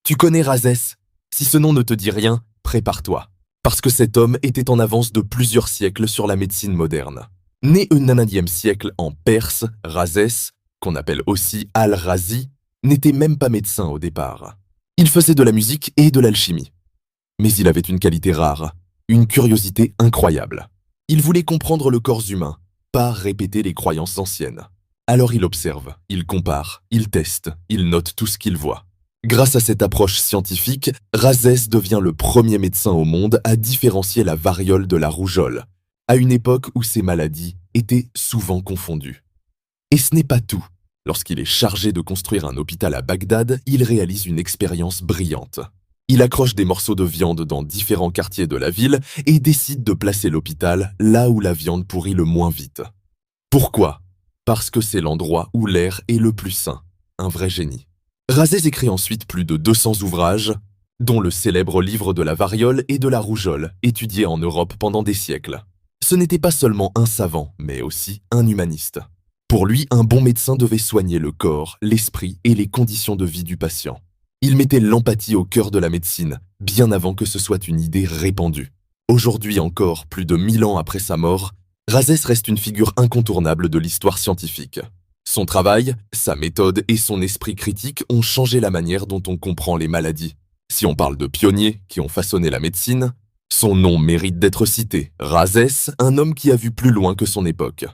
Tu connais Rhazès? Si ce nom ne te dit rien, prépare-toi. Parce que cet homme était en avance de plusieurs siècles sur la médecine moderne. Né au 9e siècle en Perse, Rhazès, qu'on appelle aussi Al-Razi, n'était même pas médecin au départ. Il faisait de la musique et de l'alchimie. Mais il avait une qualité rare, une curiosité incroyable. Il voulait comprendre le corps humain, pas répéter les croyances anciennes. Alors il observe, il compare, il teste, il note tout ce qu'il voit. Grâce à cette approche scientifique, Rhazès devient le premier médecin au monde à différencier la variole de la rougeole, à une époque où ces maladies étaient souvent confondues. Et ce n'est pas tout. Lorsqu'il est chargé de construire un hôpital à Bagdad, il réalise une expérience brillante. Il accroche des morceaux de viande dans différents quartiers de la ville et décide de placer l'hôpital là où la viande pourrit le moins vite. Pourquoi? Parce que c'est l'endroit où l'air est le plus sain. Un vrai génie. Rhazès écrit ensuite plus de 200 ouvrages, dont le célèbre livre de la variole et de la rougeole, étudié en Europe pendant des siècles. Ce n'était pas seulement un savant, mais aussi un humaniste. Pour lui, un bon médecin devait soigner le corps, l'esprit et les conditions de vie du patient. Il mettait l'empathie au cœur de la médecine, bien avant que ce soit une idée répandue. Aujourd'hui encore, plus de 1000 ans après sa mort, Rhazès reste une figure incontournable de l'histoire scientifique. Son travail, sa méthode et son esprit critique ont changé la manière dont on comprend les maladies. Si on parle de pionniers qui ont façonné la médecine, son nom mérite d'être cité. Rhazès, un homme qui a vu plus loin que son époque.